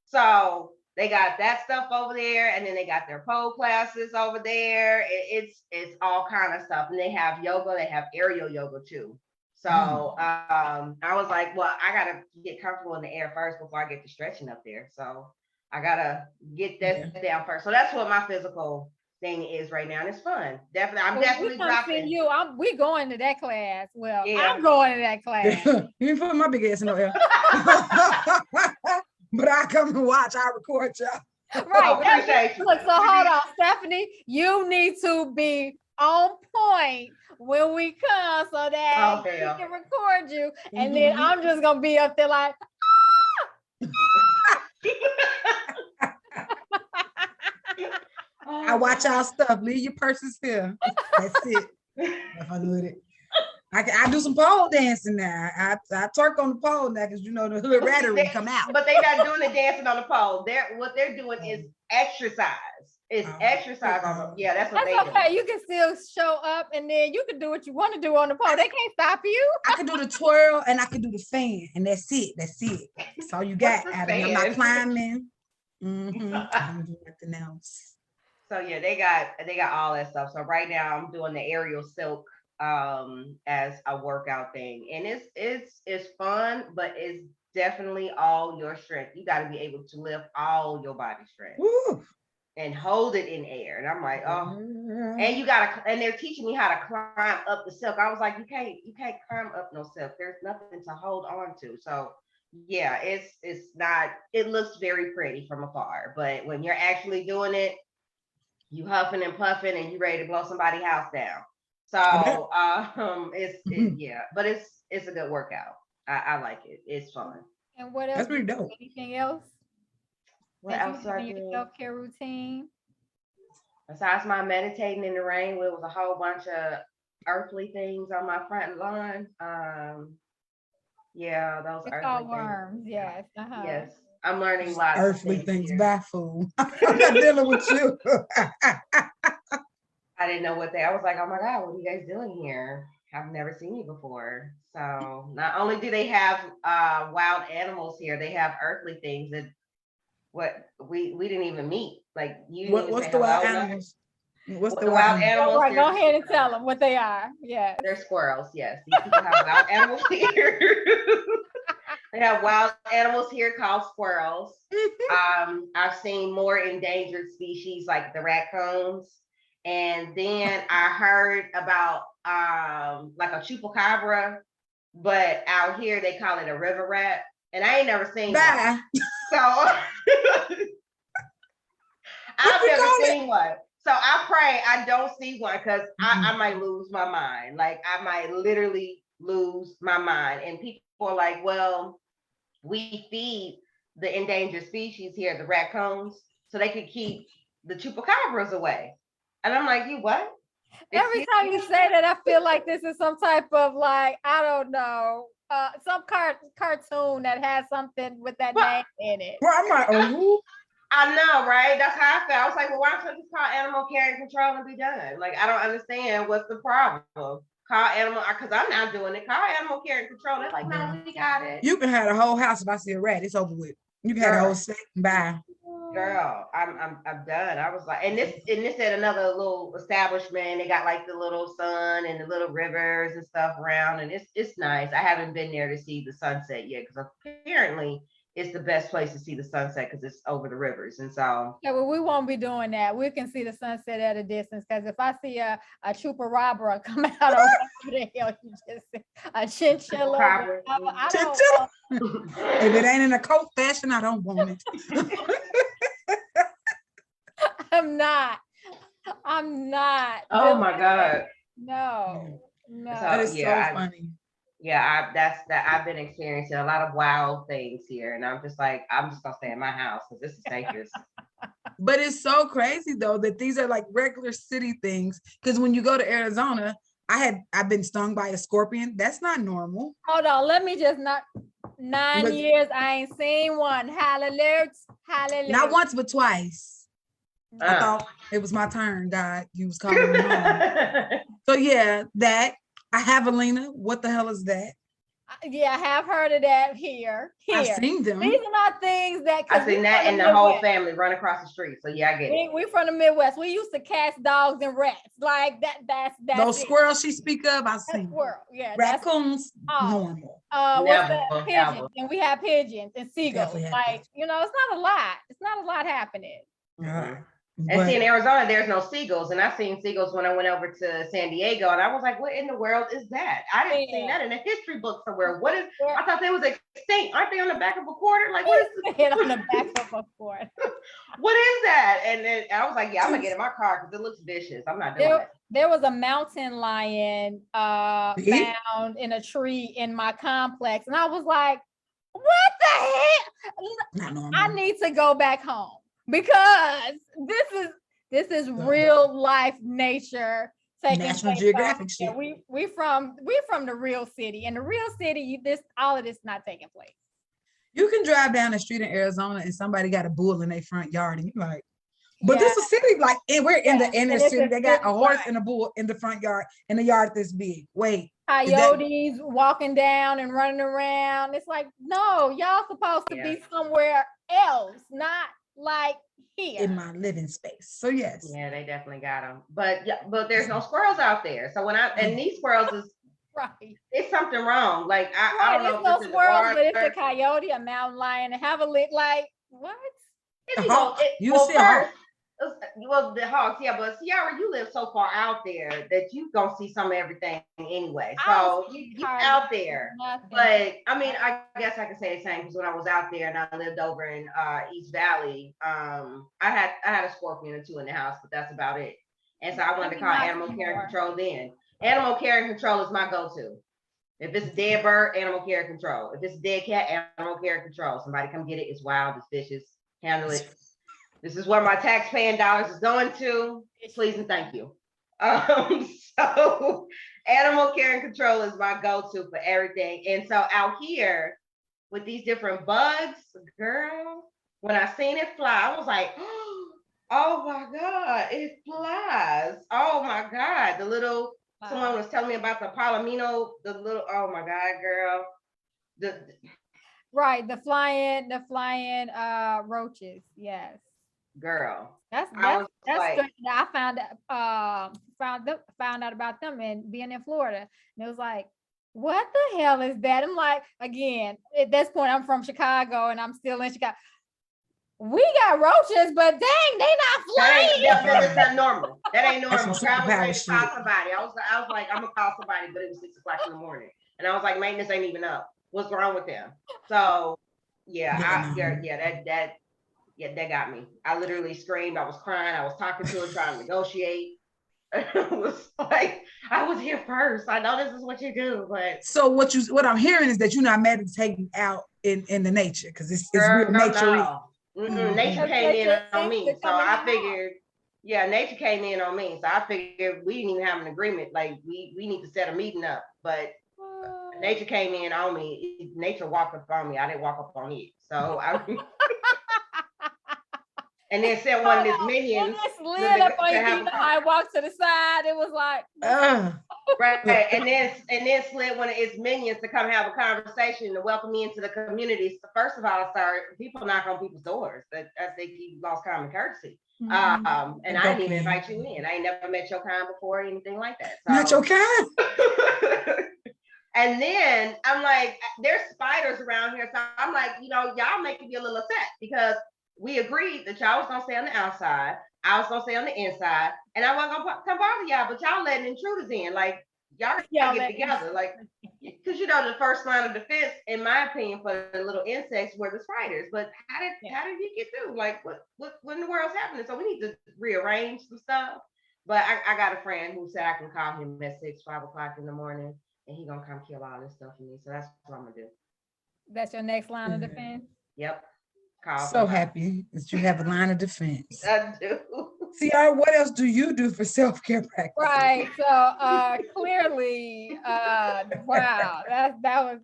S1: So they got that stuff over there, and then they got their pole classes over there. It's all kind of stuff. And they have yoga. They have aerial yoga too. So I was like, well, I gotta get comfortable in the air first before I get to stretching up there. So I gotta get that down first. So that's what my physical thing is right now, and it's fun. Definitely, I'm definitely dropping.
S3: We going to that class. Well, yeah. I'm going to that class.
S2: You ain't putting my big ass in no air. But I come and watch. I record y'all.
S3: Right. Look, so hold on, Stephany. You need to be on point when we come so that we can record you, and then I'm just gonna be up there like.
S2: I watch y'all stuff. Leave your purses here. That's it. If I do it. I do some pole dancing now. I twerk on the pole now because you know the hood rattery come out.
S1: But they're not doing the dancing on the pole. What they're doing is exercise. It's exercise on the that's what they do.
S3: Okay. You can still show up and then you can do what you want to do on the pole. They can't stop you.
S2: I can do the twirl and I can do the fan, and that's it. That's all you got. I'm not climbing. I don't do nothing else.
S1: So yeah, they got all that stuff. So right now I'm doing the aerial silk as a workout thing, and it's fun, but it's definitely all your strength. You got to be able to lift all your body strength. Woo. And hold it in air. And I'm like, and they're teaching me how to climb up the silk. I was like, you can't climb up no silk. There's nothing to hold on to. So yeah, it's not. It looks very pretty from afar, but when you're actually doing it, you huffing and puffing and you ready to blow somebody's house down. So but it's a good workout. I like it. It's fun.
S3: And what else?
S2: That's pretty dope.
S3: Anything else?
S1: What else do I do?
S3: Your self-care routine?
S1: Besides my meditating in the rain, where it was a whole bunch of earthly things on my front lawn. Those
S3: it's
S1: earthly
S3: all worms.
S1: Things.
S3: Yes.
S1: Yes. I'm learning lots
S2: earthly things. Bye, fool. I'm not dealing with you.
S1: I didn't know I was like, oh my God, what are you guys doing here? I've never seen you before. So not only do they have wild animals here, they have earthly things that we didn't even meet. Like you.
S2: What's the wild animals? What's the
S1: wild animals?
S3: Right, go ahead and tell them what they are. Yeah.
S1: They're squirrels. Yes. These people have wild animals here. They have wild animals here called squirrels. I've seen more endangered species like the raccoons. And then I heard about like a chupacabra, but out here they call it a river rat. And I ain't never seen one. So I've never seen one. So I pray I don't see one because I might lose my mind. Like I might literally lose my mind. And people are like, well, we feed the endangered species here, the raccoons, so they could keep the chupacabras away. And I'm like, you what?
S3: Every time you say that, I feel like this is some type of like, I don't know, some cartoon that has something with that name in it.
S2: Well, I'm like, oh.
S1: I know, right? That's how I felt. I was like, well, why don't you just call animal care and control and be done? Like, I don't understand what's the problem. Call animal, because I'm not doing it. Call animal care and control. They're like, no, we got it.
S2: You can have a whole house if I see a rat. It's over with. You had a whole set. Bye.
S1: Girl, I'm done. I was like, and this at another little establishment. They got like the little sun and the little rivers and stuff around, and it's nice. I haven't been there to see the sunset yet because apparently it's the best place to see the sunset because it's over the rivers. And so
S3: yeah, well, we won't be doing that. We can see the sunset at a distance because if I see a chupacabra come out of whatever the hell you just said, a chinchilla, I don't
S2: If it ain't in a coat fashion, I don't want it.
S3: I'm not.
S1: oh my God.
S3: No.
S2: That is so funny.
S1: Yeah, I've been experiencing a lot of wild things here, and I'm just gonna stay in my house because this is dangerous.
S2: But it's so crazy though that these are like regular city things. Because when you go to Arizona, I've been stung by a scorpion. That's not normal.
S3: Hold on, let me just not 9 years. I ain't seen one. Hallelujah.
S2: Not once, but twice. I thought it was my turn, God. You was calling me home. So yeah, that I have Alina. What the hell is that?
S3: Yeah, I have heard of that here.
S2: I've seen them.
S3: These are not things that
S1: I've seen that and the whole family run across the street. So yeah, I get it.
S3: We from the Midwest. We used to catch dogs and rats. Like that's
S2: those squirrels she speak of, I've seen.
S3: Squirrel, yeah.
S2: Raccoons, normal.
S3: What's that? Pigeons. And we have pigeons and seagulls. Like, you know, it's not a lot. It's not a lot happening.
S1: Mm-hmm. And see, in Arizona, there's no seagulls. And I've seen seagulls when I went over to San Diego. And I was like, what in the world is that? I didn't see that in a history book somewhere. What is, I thought they was extinct. Aren't they on the back of a quarter? Like, what is
S3: this? On the back of a quarter.
S1: What is that? And then I was like, yeah, I'm going to get in my car because it looks vicious. I'm not doing that.
S3: There was a mountain lion found in a tree in my complex. And I was like, what the heck? I need to go back home. Because this is real life nature taking
S2: National Geographic shit.
S3: We from the real city, and the real city, all of this not taking place.
S2: You can drive down the street in Arizona and somebody got a bull in their front yard, and you're like, but this is a city like, and we're in the inner city. They got a horse and a bull in the front yard, in the yard this big. Wait,
S3: coyotes walking down and running around. It's like, no, y'all supposed to be somewhere else, not like here
S2: in my living space. So yes,
S1: yeah, they definitely got them. But there's no squirrels out there. So and these squirrels is it's something wrong. Like I don't know.
S3: It's no squirrels, but it's a coyote, a mountain lion, and have a lit. Like what?
S2: You see a hawk.
S1: Well, the hawks, yeah, but Ciara, you live so far out there that you gonna see some of everything anyway. So you out there. Nothing. But I mean, I guess I could say the same because when I was out there and I lived over in East Valley, I had a scorpion or two in the house, but that's about it. And so I wanted to call animal care and control then. Animal care and control is my go-to. If it's a dead bird, animal care and control. If it's a dead cat, animal care and control. Somebody come get it. It's wild, it's vicious. Handle it. This is where my tax-paying dollars is going to. Please and thank you. So animal care and control is my go-to for everything. And so out here with these different bugs, girl, when I seen it fly, I was like, oh my God, it flies. Oh my God. The little, someone was telling me about the palomino, the little, oh my God, girl.
S3: The flying roaches. Yes.
S1: Girl,
S3: that's like, I found out about them and being in Florida, and it was like, what the hell is that? I'm like, again, at this point, I'm from Chicago and I'm still in Chicago. We got roaches, but dang, they not flying.
S1: That's not normal. That ain't normal. I was ready to call somebody. I was like, I'm gonna call somebody, but it was 6 o'clock in the morning, and I was like, maintenance ain't even up. What's wrong with them? So that got me. I literally screamed. I was crying. I was talking to her, trying to negotiate. It was like, I was here first. I know this is what you do, but
S2: so what I'm hearing is that you're not meditating out in the nature because it's real nature.
S1: No. Nature came in on me, so I figured. Yeah, nature came in on me, so I figured we didn't even have an agreement. Like we need to set a meeting up, but nature came in on me. Nature walked up on me. I didn't walk up on it. So and then sent one of his minions.
S3: I walked to the side. It was like,
S1: Right. And then slid one of its minions to come have a conversation to welcome me into the community. So first of all, people knock on people's doors. That I think you lost common courtesy. And I didn't even invite you in. I ain't never met your kind before or anything like that. So.
S2: Not your kind.
S1: And then I'm like, there's spiders around here. So I'm like, y'all making me a little upset because we agreed that y'all was gonna stay on the outside. I was gonna stay on the inside, and I wasn't gonna come bother y'all, but y'all letting intruders in. Like, y'all gotta get together. Like, because the first line of defense, in my opinion, for the little insects were the spiders. But how did you get through? Like, what in the world's happening? So we need to rearrange some stuff. But I got a friend who said I can call him at 5 o'clock in the morning, and he gonna come kill all this stuff for me. So that's what I'm gonna do.
S3: That's your next line of defense?
S1: Yep.
S2: So happy that you have a line of defense.
S1: I do.
S2: Ciara, what else do you do for self-care practice?
S3: Right. So clearly, wow,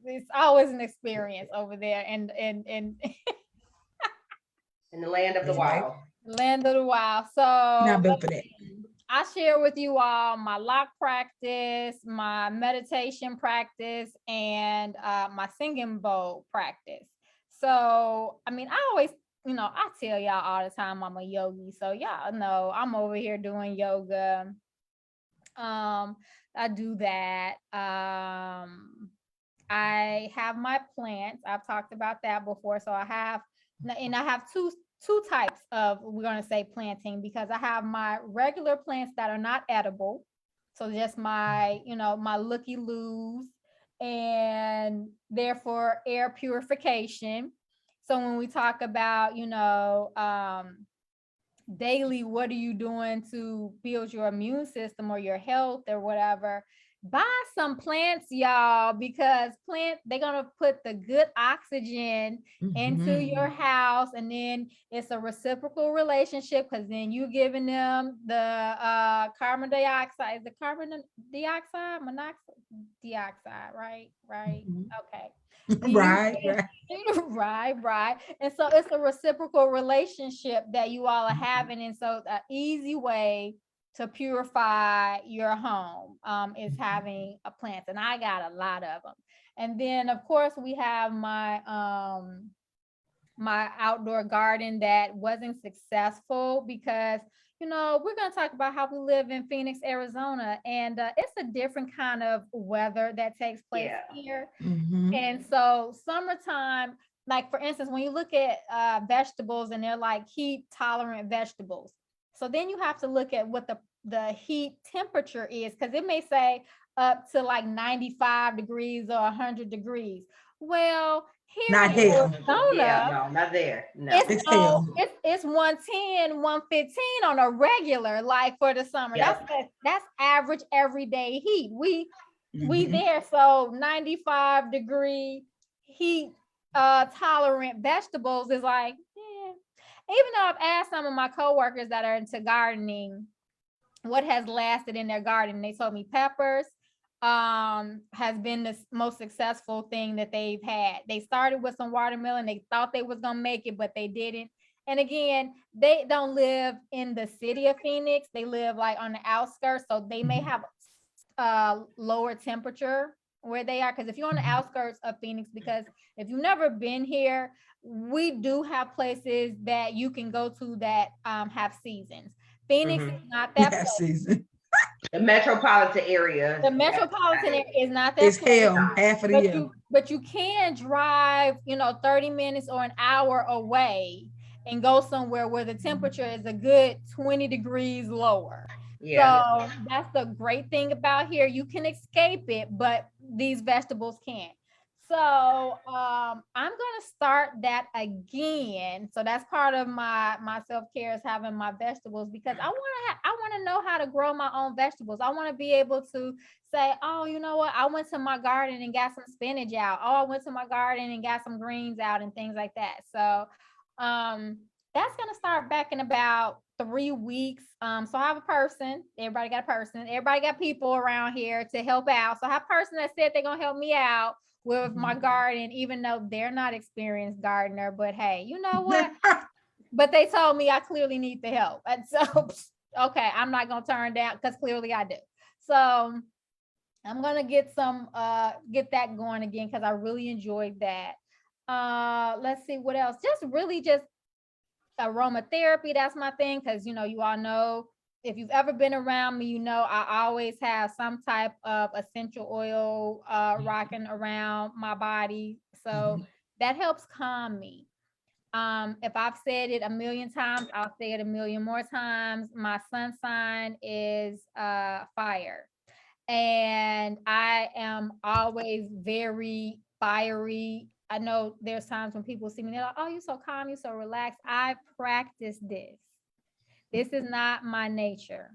S3: it's always an experience over there and
S1: in the land of the wild.
S3: Land of the wild. So
S2: not built for that.
S3: I share with you all my lock practice, my meditation practice, and my singing bowl practice. So, I mean, I always, I tell y'all all the time I'm a yogi. So y'all know I'm over here doing yoga. I do that. I have my plants. I've talked about that before. So I have two types of, we're going to say, planting, because I have my regular plants that are not edible. So just my, my looky-loos, and therefore air purification. So when we talk about, daily, what are you doing to build your immune system or your health or whatever? Buy some plants, y'all, because they're gonna put the good oxygen into your house, and then it's a reciprocal relationship, because then you giving them the carbon dioxide. Is the carbon dioxide, monoxide, dioxide, right? Okay. Right. And so it's a reciprocal relationship that you all are having, and so an easy way to purify your home is having a plant, and I got a lot of them. And then of course we have my my outdoor garden that wasn't successful because we're going to talk about how we live in Phoenix, Arizona, and it's a different kind of weather that takes place here. And so summertime, like for instance, when you look at vegetables, and they're like heat tolerant vegetables, so then you have to look at what the heat temperature is, because it may say up to like 95 degrees or 100 degrees. Well, here
S2: not
S3: in
S2: here.
S3: Arizona,
S1: no, not there. No,
S3: it's 110, 115 on a regular, like for the summer. Yep. That's average everyday heat. We there, so 95 degree heat tolerant vegetables is like, even though I've asked some of my coworkers that are into gardening what has lasted in their garden, they told me peppers has been the most successful thing that they've had. They started with some watermelon. They thought they was gonna make it, but they didn't. And again, they don't live in the city of Phoenix. They live like on the outskirts, so they may have lower temperature where they are. Because if you're on the outskirts of Phoenix, because if you've never been here, we do have places that you can go to that have seasons. Phoenix is not that
S2: season.
S1: The metropolitan area.
S3: The metropolitan area is not that.
S2: It's hell half of the year.
S3: But you can drive, 30 minutes or an hour away and go somewhere where the temperature is a good 20 degrees lower. So that's the great thing about here. You can escape it, but these vegetables can't. So I'm gonna start that again. So that's part of my self-care, is having my vegetables, because I want to know how to grow my own vegetables. I want to be able to say, oh, you know what? I went to my garden and got some spinach out. Oh, I went to my garden and got some greens out and things like that. So that's gonna start back in about 3 weeks. So I have a person. Everybody got a person. Everybody got people around here to help out. So I have a person that said they're gonna help me out with my garden, even though they're not experienced gardener. But hey, you know what? But they told me I clearly need the help, and so okay, I'm not gonna turn down, because clearly I do. So I'm gonna get that going again because I really enjoyed that. Let's see what else. Just aromatherapy. That's my thing because you all know if you've ever been around me, I always have some type of essential oil rocking around my body. So that helps calm me. If I've said it a million times, I'll say it a million more times. My sun sign is fire. And I am always very fiery. I know there's times when people see me, they're like, oh, you're so calm, you're so relaxed. I practice this. This is not my nature.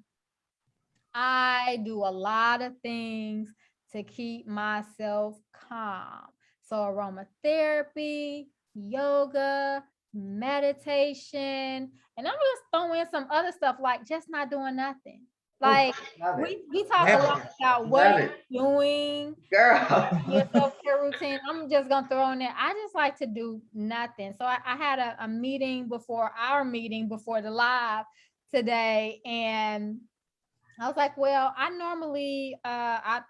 S3: I do a lot of things to keep myself calm. So aromatherapy, yoga, meditation, and I'm just throwing some other stuff like just not doing nothing. Like we talk a lot about what you're doing,
S1: girl,
S3: your self-care routine. I'm just gonna throw in there. I just like to do nothing. So I had a meeting before our meeting before the live today, and I was like, well, I normally I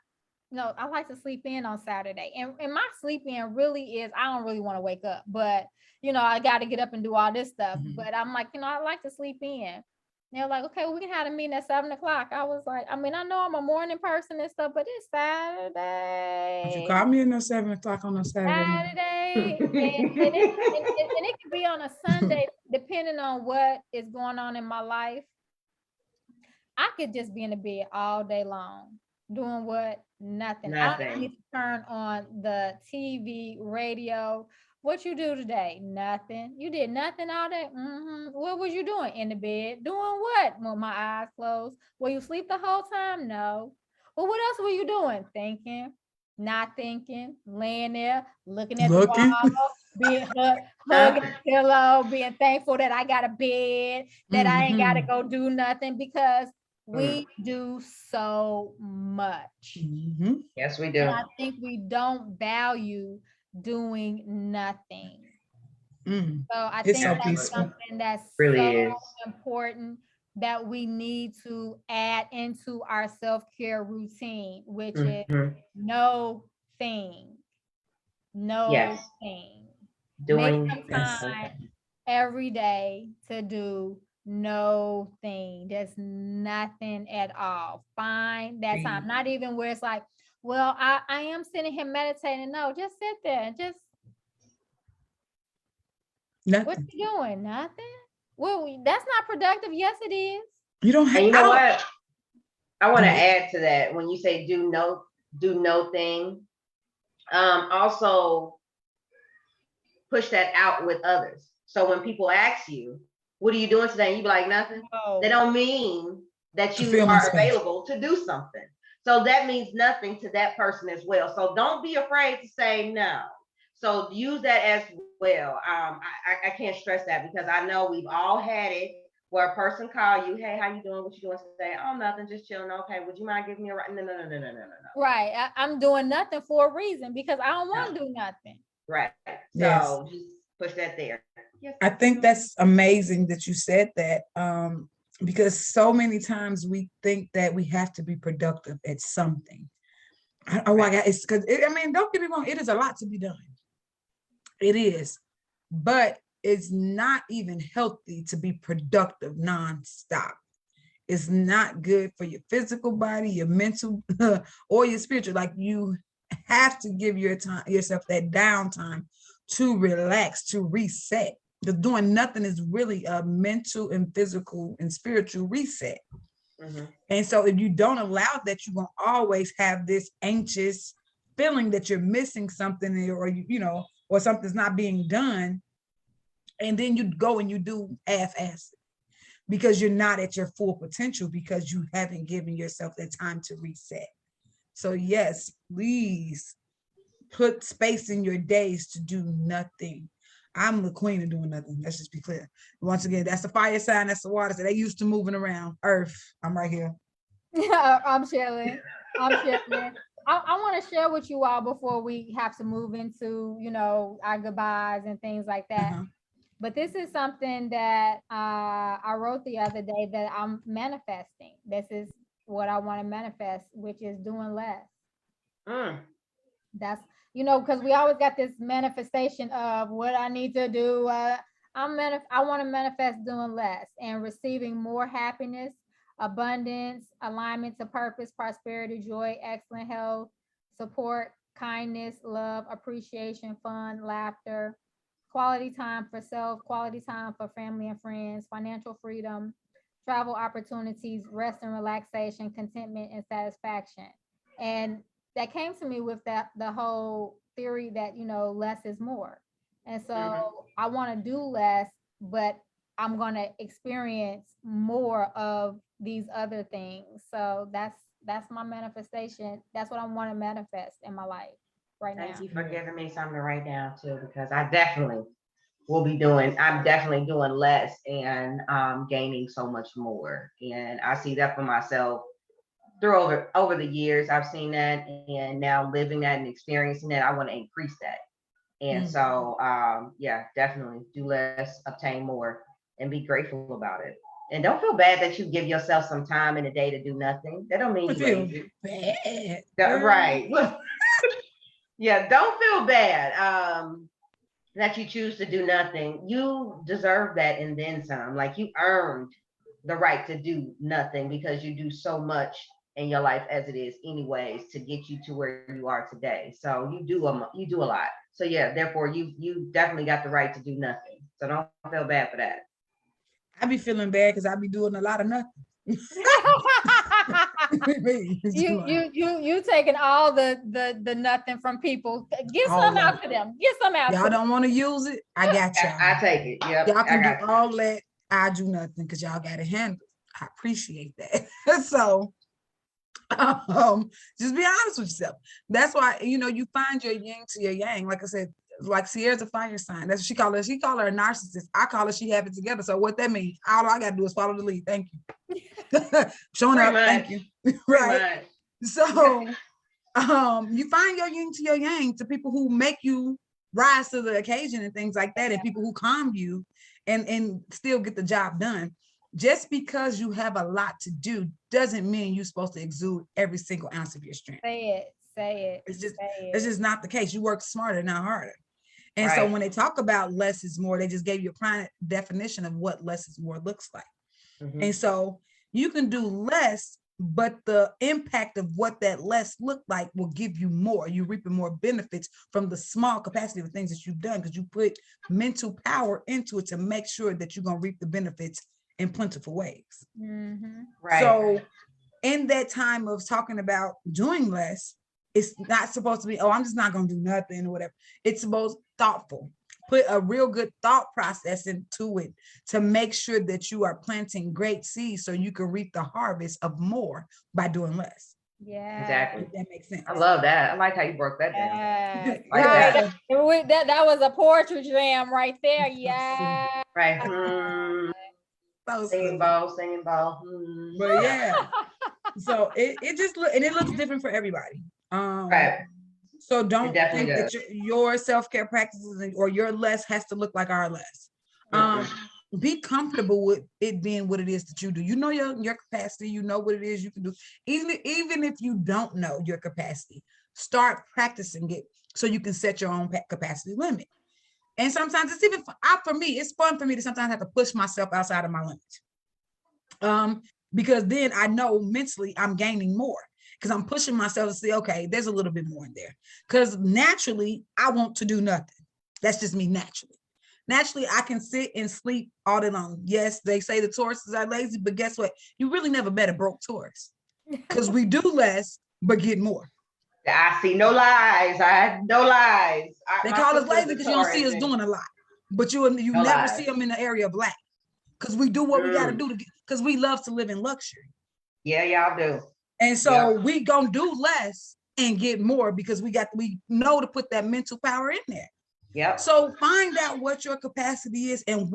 S3: like to sleep in on Saturday. And my sleep in really is I don't really want to wake up, but I got to get up and do all this stuff. But I'm like, I like to sleep in. They're like, okay, well, we can have a meeting at 7:00. I was like, I mean, I know I'm a morning person and stuff, but it's Saturday.
S2: You call me at 7:00 on a
S3: Saturday. and it could be on a Sunday, depending on what is going on in my life. I could just be in the bed all day long. Doing what? Nothing. I don't need to turn on the TV, radio. What you do today? Nothing. You did nothing all day? What was you doing? In the bed. Doing what? With my eyes closed. Were you asleep the whole time? No. Well, what else were you doing? Thinking. Not thinking. Laying there. Looking at the wall. Being hugging the pillow. Being thankful that I got a bed. That I ain't got to go do nothing because we do so much.
S1: Yes, we do.
S3: And I think we don't value doing nothing. So I think that's something that's so important that we need to add into our self-care routine, which is no thing.
S1: Doing
S3: make some time every day to do no thing. There's nothing at all. Find that time. Not even where it's like, well, I am sitting here meditating. No, just sit there and just
S2: nothing.
S3: What you doing? Nothing. Well, that's not productive. Yes, it is.
S2: You don't have.
S1: And you know what? I want to add to that when you say do no thing. Also push that out with others. So when people ask you, what are you doing today? And you be like, nothing. Oh. They don't mean that you are available to do something. So that means nothing to that person as well. So don't be afraid to say no. So use that as well. I can't stress that because I know we've all had it where a person call you, hey, how you doing? What you doing today? Oh, nothing, just chilling. Okay, would you mind giving me a ride? No.
S3: Right. I'm doing nothing for a reason because I don't want to do nothing.
S1: Right. So just push that there.
S2: Yes. I think that's amazing that you said that because so many times we think that we have to be productive at something. It's because don't get me wrong, it is a lot to be done. It is, but it's not even healthy to be productive nonstop. It's not good for your physical body, your mental, or your spiritual. Like you have to give yourself that downtime to relax, to reset. Because doing nothing is really a mental and physical and spiritual reset. And so if you don't allow that, you're going to always have this anxious feeling that you're missing something or something's not being done. And then you go and you do half-assed because you're not at your full potential because you haven't given yourself that time to reset. So yes, please put space in your days to do nothing. I'm the queen of doing nothing. Let's just be clear. Once again, that's the fire sign. That's the water. So they used to moving around. Earth. I'm right here.
S3: I'm Shirley. I want to share with you all before we have to move into, our goodbyes and things like that. But this is something that I wrote the other day that I'm manifesting. This is what I want to manifest, which is doing less. That's, because we always got this manifestation of what I need to do. I want to manifest doing less and receiving more happiness, abundance, alignment to purpose, prosperity, joy, excellent health, support, kindness, love, appreciation, fun, laughter, quality time for self, quality time for family and friends, financial freedom, travel opportunities, rest and relaxation, contentment and satisfaction. And that came to me with the whole theory that, less is more. And so I want to do less, but I'm going to experience more of these other things. So that's my manifestation. That's what I want to manifest in my life right now.
S1: Thank you for giving me something to write down too, because I'm definitely doing less and gaining so much more. And I see that for myself through over the years. I've seen that, and now living that and experiencing that, I want to increase that. And so definitely do less, obtain more, and be grateful about it. And don't feel bad that you give yourself some time in a day to do nothing. That don't mean you lazy.
S2: Bad.
S1: Right. Yeah, don't feel bad that you choose to do nothing. You deserve that and then some. Like, you earned the right to do nothing because you do so much in your life as it is anyways to get you to where you are today. So you do a lot. So yeah, therefore you definitely got the right to do nothing. So don't feel bad for that.
S2: I be feeling bad because I be doing a lot of nothing.
S3: you taking all the nothing from people. Get some out to them. Get some out.
S2: Y'all don't want to use it. I got y'all.
S1: I take it. Yep.
S2: Y'all can do all that. I do nothing because y'all got it handled. I appreciate that. So just be honest with yourself. That's why, you find your yin to your yang. Like I said, like Ciara's a fire sign. That's what she call her. She call her a narcissist. I call her she have it together. So what that means, all I gotta do is follow the lead. Thank you. Showing up. Thank you. Right. So you find your yin to your yang, to people who make you rise to the occasion and things like that, and people who calm you and still get the job done. Just because you have a lot to do doesn't mean you're supposed to exude every single ounce of your strength.
S3: Say it.
S2: It's just not the case. You work smarter, not harder. And so when they talk about less is more, they just gave you a prime definition of what less is more looks like. And so you can do less, but the impact of what that less look like will give you more. You reaping more benefits from the small capacity of the things that you've done, because you put mental power into it to make sure that you're going to reap the benefits in plentiful ways.
S1: Right.
S2: So in that time of talking about doing less, it's not supposed to be, I'm just not going to do nothing or whatever. It's supposed thoughtful. Put a real good thought process into it to make sure that you are planting great seeds so you can reap the harvest of more by doing less.
S3: Yeah,
S1: exactly.
S2: If that makes sense.
S1: I love that. I like how you broke that down. Like
S3: that was a poetry jam right there. Yeah.
S1: Right. Singing bowl.
S2: But yeah. So it just looks different for everybody.
S1: Right.
S2: So don't think that your self-care practices or your less has to look like our less. Be comfortable with it being what it is that you do. You know your capacity, you know what it is you can do. Even if you don't know your capacity, start practicing it so you can set your own capacity limit. And sometimes it's even for me, it's fun for me to sometimes have to push myself outside of my limits. Because then I know mentally I'm gaining more because I'm pushing myself to say, okay, there's a little bit more in there. Because naturally, I want to do nothing. That's just me naturally. Naturally, I can sit and sleep all day long. Yes, they say the Tauruses are lazy, but guess what? You really never met a broke Taurus because we do less, but get more.
S1: I see no lies. No lies.
S2: They call us lazy because you don't see us doing a lot, but you never see them in the area of lack because we do what we got to do because we love to live in luxury.
S1: Yeah, y'all do.
S2: And so we gonna do less and get more because we know to put that mental power in there.
S1: Yeah.
S2: So find out what your capacity is and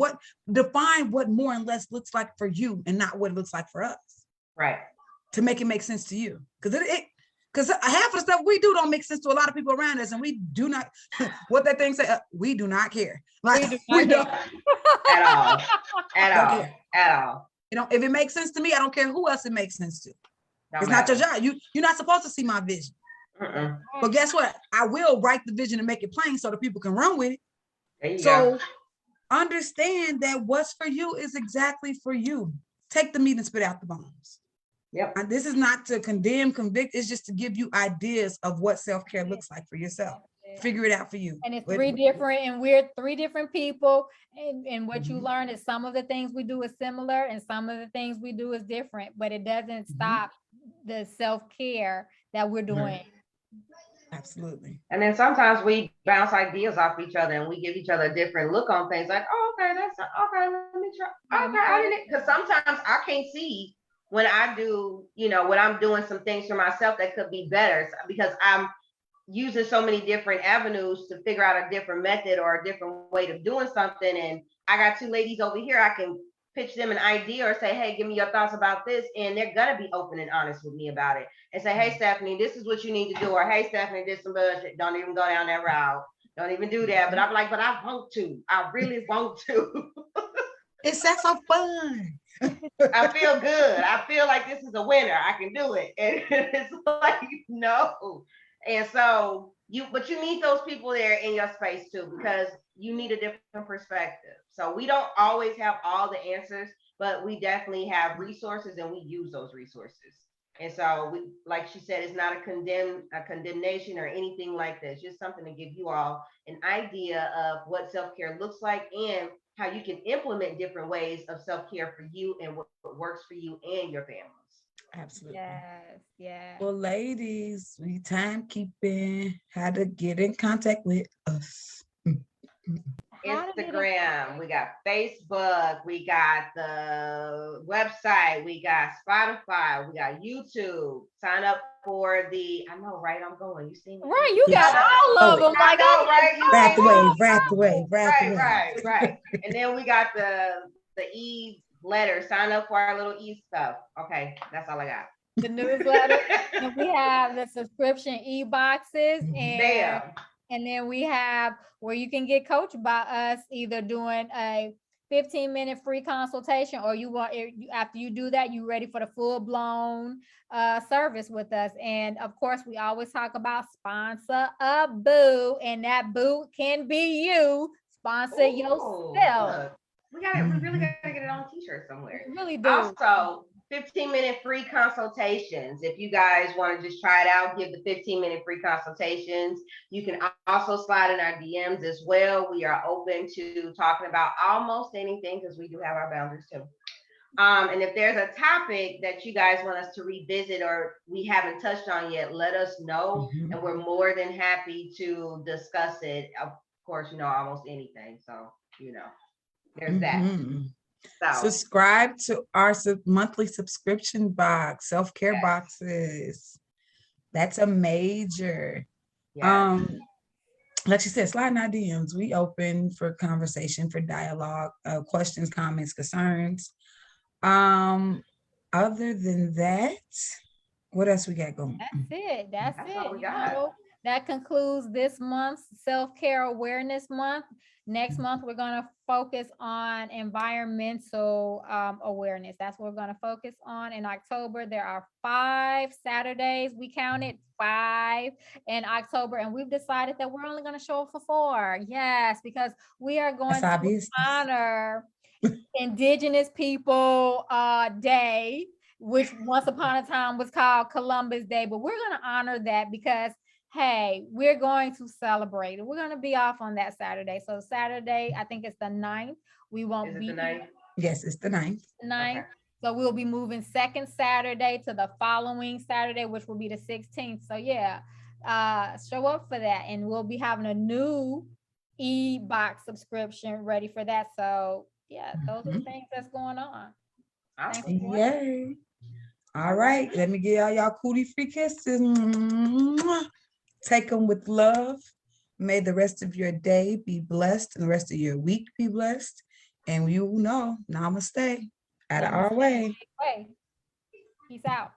S2: define what more and less looks like for you and not what it looks like for us.
S1: Right.
S2: To make it make sense to you. Because half of the stuff we do don't make sense to a lot of people around us, and we do not, what that thing say, we do not care. Like we don't at all. If it makes sense to me, I don't care who else it makes sense to. It's not your job. You're not supposed to see my vision. But guess what? I will write the vision and make it plain so that people can run with it.
S1: There you
S2: So
S1: go.
S2: understand that what's for you is exactly for you. Take the meat and spit out the bones.
S1: Yep.
S2: And this is not to condemn, convict. It's just to give you ideas of what self-care looks like for yourself. Figure it out for you.
S3: And it's three different, and we're three different people. And what you learn is some of the things we do is similar and some of the things we do is different, but it doesn't stop the self-care that we're doing.
S2: Absolutely.
S1: And then sometimes we bounce ideas off each other and we give each other a different look on things like, oh, okay, that's okay, let me try. Okay, I didn't, because sometimes I can't see when I do, when I'm doing some things for myself that could be better because I'm using so many different avenues to figure out a different method or a different way of doing something. And I got two ladies over here, I can pitch them an idea or say, hey, give me your thoughts about this. And they're going to be open and honest with me about it and say, hey, Stephany, this is what you need to do. Or, hey, Stephany, this is some bullshit. Don't even go down that route. Don't even do that. But I'm like, but I want to. I really want to.
S2: It's so fun.
S1: I feel good. I feel like this is a winner. I can do it. And it's like, no. And so but you need those people there in your space too, because you need a different perspective. So we don't always have all the answers, but we definitely have resources and we use those resources. And so we, like she said, it's not a condemnation or anything like that. It's just something to give you all an idea of what self-care looks like and how you can implement different ways of self-care for you and what works for you and your families.
S2: Absolutely.
S3: Yes, yeah.
S2: Well, ladies, we timekeeping, how to get in contact with us.
S1: Instagram, we got Facebook, we got the website, we got Spotify, we got YouTube. Sign up for I know, right? I'm going. You see me?
S3: Right, you got all of them.
S1: I know, right?
S2: Right away.
S1: Right. And then we got the e-letter. Sign up for our little e-stuff. Okay, that's all I got.
S3: The newsletter. And we have the subscription e-boxes and then we have where you can get coached by us, either doing a 15-minute free consultation, or after you do that, you're ready for the full-blown service with us. And of course, we always talk about sponsor a boo, and that boo can be you. Sponsor yourself.
S1: Look, we really gotta get it on a t-shirt somewhere.
S3: We really do.
S1: Also, 15-minute free consultations. If you guys want to just try it out, give the 15-minute free consultations. You can also slide in our DMs as well. We are open to talking about almost anything because we do have our boundaries too. And if there's a topic that you guys want us to revisit or we haven't touched on yet, let us know. And we're more than happy to discuss it. Of course, almost anything. So, there's that. So
S2: subscribe to our monthly subscription box, self-care boxes. That's a major. Like she said, slide in our DMs. We open for conversation, for dialogue, questions, comments, concerns. Other than that, what else we got going?
S3: That's it.
S1: All we got.
S3: That concludes this month's Self-Care Awareness Month. Next month, we're going to focus on environmental awareness. That's what we're going to focus on. In October, there are 5 Saturdays. We counted 5 in October, and we've decided that we're only going to show up for 4. Yes, because we are going to honor Indigenous People Day, which once upon a time was called Columbus Day, but we're going to honor that because hey, we're going to celebrate it. We're going to be off on that Saturday. So Saturday, I think it's the 9th. We won't be.
S1: Is it the 9th?
S2: Yes, it's the 9th.
S3: 9th. Okay. So we'll be moving second Saturday to the following Saturday, which will be the 16th. So yeah, show up for that. And we'll be having a new e-box subscription ready for that. So yeah, those are things that's going on.
S2: Yay. All right. Let me give y'all cootie free kisses. Take them with love. May the rest of your day be blessed and the rest of your week be blessed. And namaste. Out of our way.
S3: Peace out.